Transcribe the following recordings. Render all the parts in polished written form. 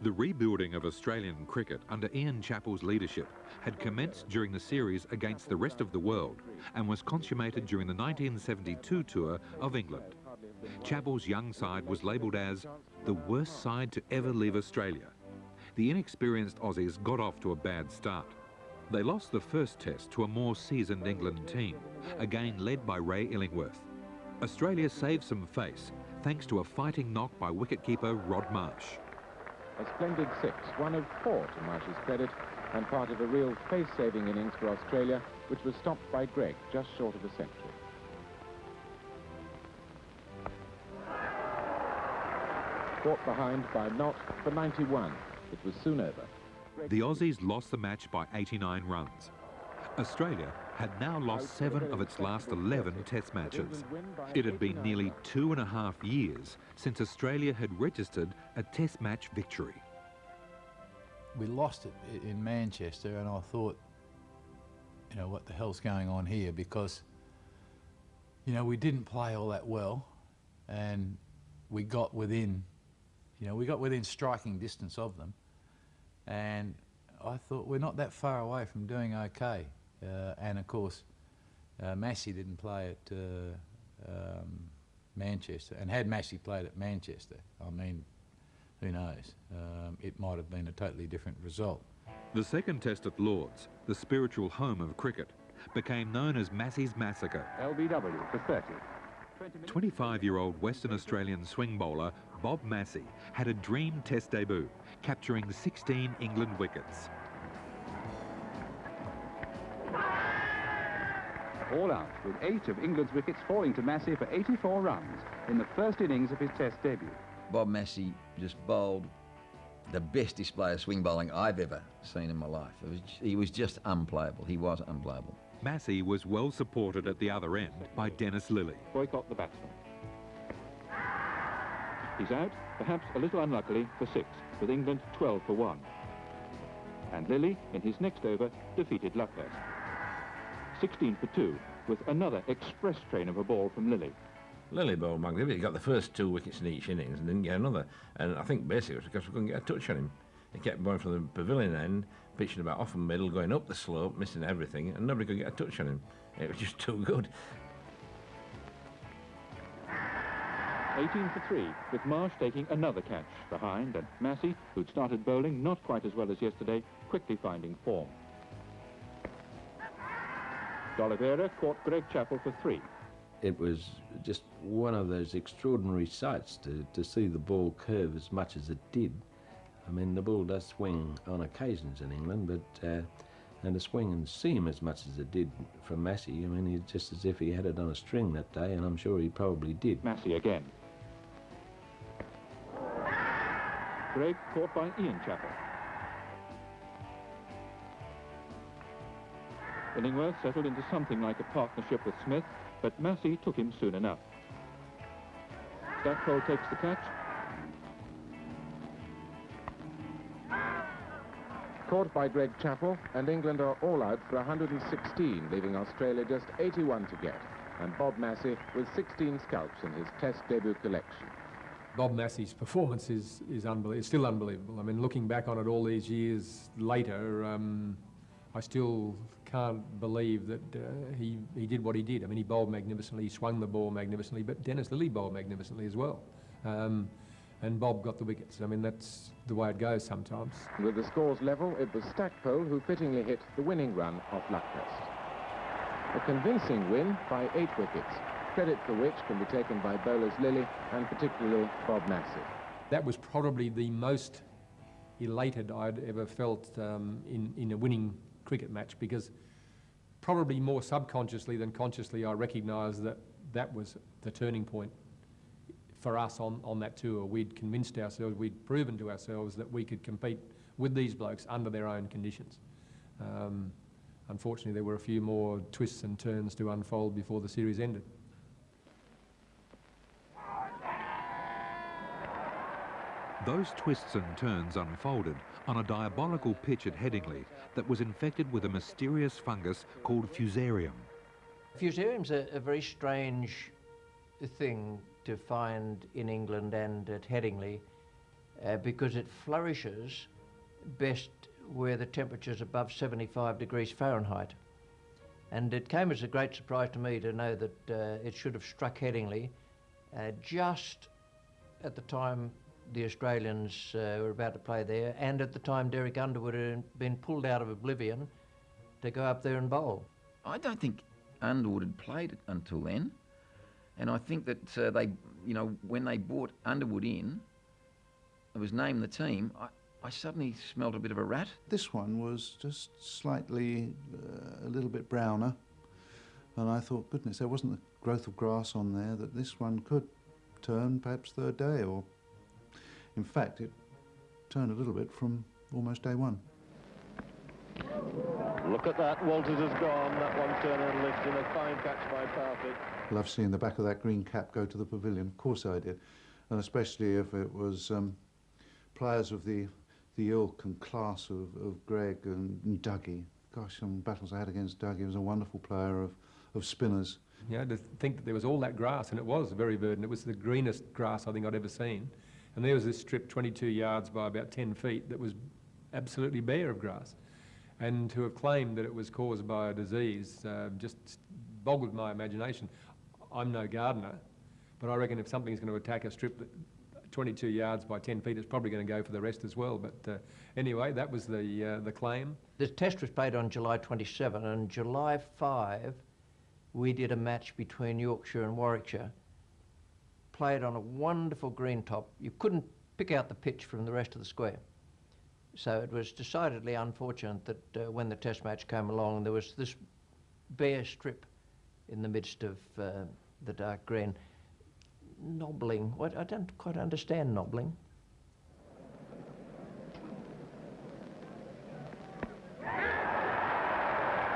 The rebuilding of Australian cricket under Ian Chappell's leadership had commenced during the series against the rest of the world and was consummated during the 1972 tour of England. Chappell's young side was labelled as the worst side to ever leave Australia. The inexperienced Aussies got off to a bad start. They lost the first test to a more seasoned England team, again led by Ray Illingworth. Australia saved some face thanks to a fighting knock by wicketkeeper Rod Marsh. A splendid six, one of 4 to Marsh's credit, and part of a real face-saving innings for Australia, which was stopped by Gregg just short of a century. Caught behind by Knott for 91. It was soon over. The Aussies lost the match by 89 runs. Australia had now lost 7 of its last 11 test matches. It had been nearly 2.5 years since Australia had registered a test match victory. We lost it in Manchester, and I thought, you know, what the hell's going on here? Because, you know, we didn't play all that well, and we got within, you know, we got within striking distance of them, and I thought we're not that far away from doing okay. And of course, Massey didn't play at Manchester, and had Massey played at Manchester, I mean, who knows? It might have been a totally different result. The second test at Lord's, the spiritual home of cricket, became known as Massey's Massacre. LBW for 30. 25-year-old Western Australian swing bowler Bob Massey had a dream test debut, capturing 16 England wickets. All out, with 8 of England's wickets falling to Massey for 84 runs in the first innings of his test debut. Bob Massey just bowled the best display of swing bowling I've ever seen in my life. He was just unplayable. He was unplayable. Massey was well supported at the other end by Dennis Lillee. Boycott the batsman. He's out, perhaps a little unluckily, for 6, with England 12 for 1. And Lillee, in his next over, defeated Luckhurst. 16 for 2, with another express train of a ball from Lillee. Lillee bowled magnificently. He got the first 2 wickets in each innings and didn't get another. And I think basically it was because we couldn't get a touch on him. He kept going from the pavilion end, pitching about off the middle, going up the slope, missing everything, and nobody could get a touch on him. It was just too good. 18 for 3, with Marsh taking another catch behind, and Massey, who'd started bowling not quite as well as yesterday, quickly finding form. D'Oliveira caught Greg Chappell for 3. It was just one of those extraordinary sights to see the ball curve as much as it did. I mean, the ball does swing on occasions in England, but and to swing and seam as much as it did from Massey, I mean, it's just as if he had it on a string that day, and I'm sure he probably did. Massey again. Greg caught by Ian Chappell. Illingworth settled into something like a partnership with Smith, but Massey took him soon enough. Stackpole takes the catch. Caught by Greg Chappell, and England are all out for 116, leaving Australia just 81 to get, and Bob Massey with 16 scalps in his test debut collection. Bob Massey's performance is unbelievable. It's still unbelievable. I mean, looking back on it all these years later, I still can't believe that he did what he did. I mean, he bowled magnificently, he swung the ball magnificently, but Dennis Lillee bowled magnificently as well. And Bob got the wickets. I mean, that's the way it goes sometimes. With the scores level, it was Stackpole who fittingly hit the winning run off Luckhurst. A convincing win by 8 wickets, credit for which can be taken by bowlers Lillee and particularly Bob Massey. That was probably the most elated I'd ever felt in a winning cricket match, because probably more subconsciously than consciously I recognised that that was the turning point for us on that tour. We'd convinced ourselves, we'd proven to ourselves that we could compete with these blokes under their own conditions. Unfortunately, there were a few more twists and turns to unfold before the series ended. Those twists and turns unfolded on a diabolical pitch at Headingley that was infected with a mysterious fungus called fusarium. Fusarium's a very strange thing to find in England and at Headingley. because it flourishes best where the temperature's above 75 degrees Fahrenheit. And it came as a great surprise to me to know that it should have struck Headingley just at the time the Australians were about to play there, and at the time Derek Underwood had been pulled out of oblivion to go up there and bowl. I don't think Underwood had played it until then, and I think that they, you know, when they brought Underwood in, it was named the team, I suddenly smelled a bit of a rat. This one was just slightly a little bit browner, and I thought, goodness, there wasn't the growth of grass on there, that this one could turn perhaps third day, or in fact it turned a little bit from almost day one. Look at that, Walters has gone, that one turn and lift in a fine catch by Parfitt. Love seeing the back of that green cap go to the pavilion, of course I did, and especially if it was players of the ilk and class of Greg and Dougie. Gosh, some battles I had against Dougie. He was a wonderful player of spinners. Yeah, to think that there was all that grass, and it was very verdant. It was the greenest grass I think I'd ever seen. And there was this strip 22 yards by about 10 feet that was absolutely bare of grass. And to have claimed that it was caused by a disease just boggled my imagination. I'm no gardener, but I reckon if something's going to attack a strip that 22 yards by 10 feet, it's probably going to go for the rest as well. But anyway, that was the claim. The test was played on July 27, and July 5, we did a match between Yorkshire and Warwickshire, played on a wonderful green top. You couldn't pick out the pitch from the rest of the square. So it was decidedly unfortunate that when the test match came along, there was this bare strip in the midst of the dark green. Nobbling. What? I don't quite understand nobbling.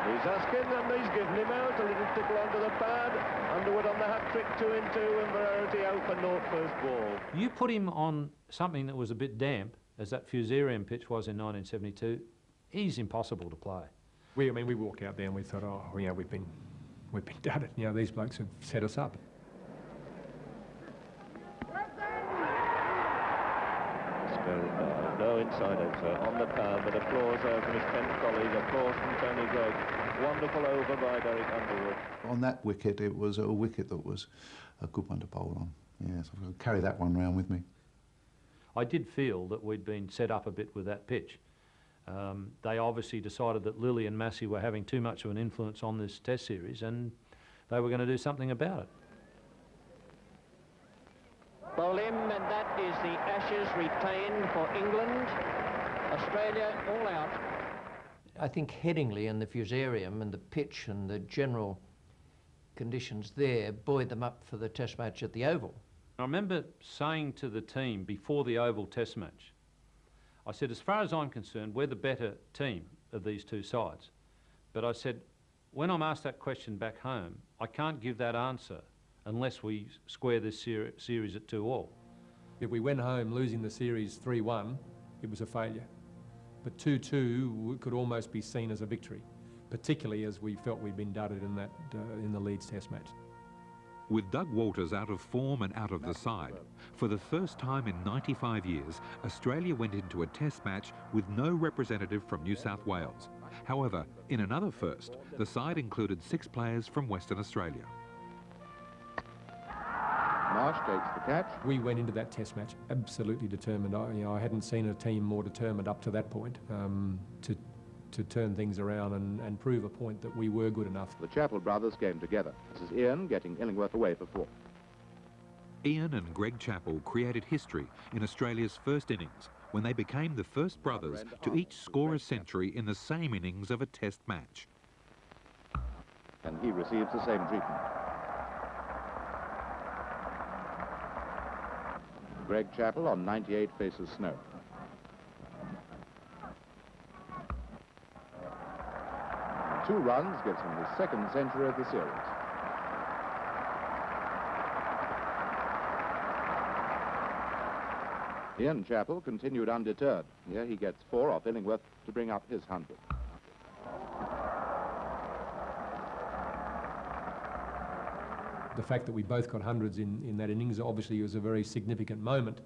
He's asking, and he's given him out, a little tickle onto the pad. Underwood on the hat-trick, 2 in 2, and Variety out for naught first ball. You put him on something that was a bit damp, as that Fusarium pitch was in 1972, he's impossible to play. I mean, we walked out there and we thought, oh, yeah, we've been done it. You know, these blokes have set us up. No inside over on the pad, but applause from his 10th colleague, applause from Tony Gregg. Wonderful over by Derek Underwood. On that wicket, it was a wicket that was a good one to bowl on. Yes, I've got to carry that one around with me. I did feel that we'd been set up a bit with that pitch. They obviously decided that Lillee and Massey were having too much of an influence on this test series, and they were going to do something about it. Bowl him, and that is the Ashes retained for England. Australia all out. I think Headingley and the Fusarium and the pitch and the general conditions there buoyed them up for the test match at the Oval. I remember saying to the team before the Oval test match, I said, as far as I'm concerned, we're the better team of these two sides. But I said, when I'm asked that question back home, I can't give that answer unless we square this series at 2-all. If we went home losing the series 3-1, it was a failure. But 2-2 could almost be seen as a victory, particularly as we felt we'd been dudded in that in the Leeds test match. With Doug Walters out of form and out of the side, for the first time in 95 years, Australia went into a test match with no representative from New South Wales. However, in another first, the side included 6 players from Western Australia. Marsh takes the catch. We went into that test match absolutely determined. I hadn't seen a team more determined up to that point to turn things around and prove a point that we were good enough. The Chappell brothers came together. This is Ian getting Illingworth away for 4. Ian and Greg Chappell created history in Australia's first innings when they became the first brothers to each score a century in the same innings of a test match. And he receives the same treatment. Greg Chappell on 98 faces snow. And 2 runs gives him his 2nd century of the series. Ian Chappell continued undeterred. Here he gets 4 off Illingworth to bring up his 100. The fact that we both got hundreds in that innings obviously was a very significant moment,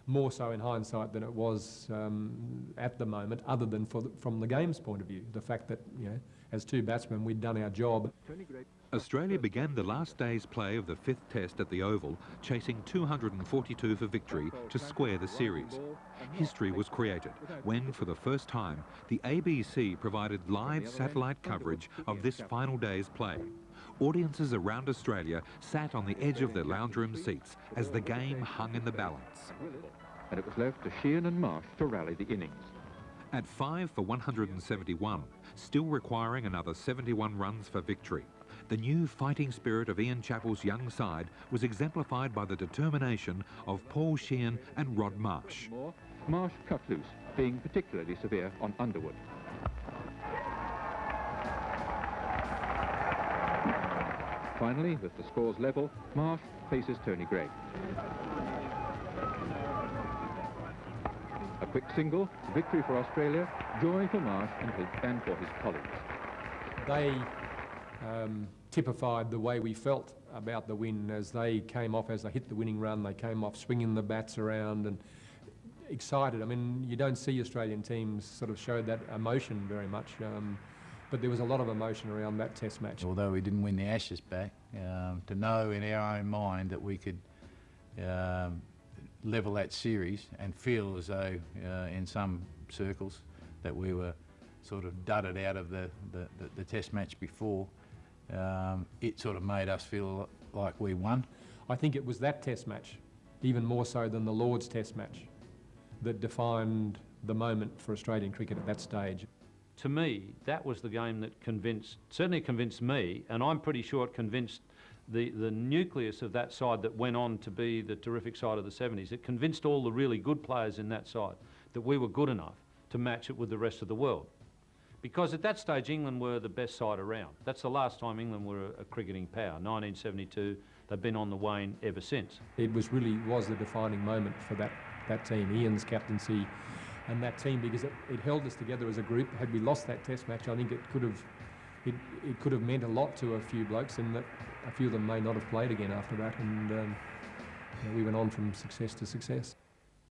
more so in hindsight than it was at the moment, other than from the game's point of view. The fact that, you know, as two batsmen, we'd done our job. Australia began the last day's play of the 5th Test at the Oval, chasing 242 for victory to square the series. History was created when, for the first time, the ABC provided live satellite coverage of this final day's play. Audiences around Australia sat on the edge of their lounge room seats as the game hung in the balance. And it was left to Sheehan and Marsh to rally the innings. At 5 for 171, still requiring another 71 runs for victory, the new fighting spirit of Ian Chappell's young side was exemplified by the determination of Paul Sheehan and Rod Marsh. Marsh cut loose, being particularly severe on Underwood. Finally, with the scores level, Marsh faces Tony Greig. A quick single, victory for Australia, joy for Marsh and for his colleagues. They typified the way we felt about the win as they came off, as they hit the winning run. They came off swinging the bats around and excited. I mean, you don't see Australian teams sort of show that emotion very much, but there was a lot of emotion around that Test match. Although we didn't win the Ashes back, to know in our own mind that we could level that series and feel as though in some circles that we were sort of dudded out of the Test match before, it sort of made us feel like we won. I think it was that Test match, even more so than the Lord's Test match, that defined the moment for Australian cricket at that stage. To me, that was the game that certainly convinced me, and I'm pretty sure it convinced the nucleus of that side that went on to be the terrific side of the 70s. It convinced all the really good players in that side that we were good enough to match it with the rest of the world. Because at that stage, England were the best side around. That's the last time England were a cricketing power, 1972. They've been on the wane ever since. It really was the defining moment for that team, Ian's captaincy and that team, because it held us together as a group. Had we lost that Test match, I think it could have meant a lot to a few blokes, and that a few of them may not have played again after that, and you know, we went on from success to success.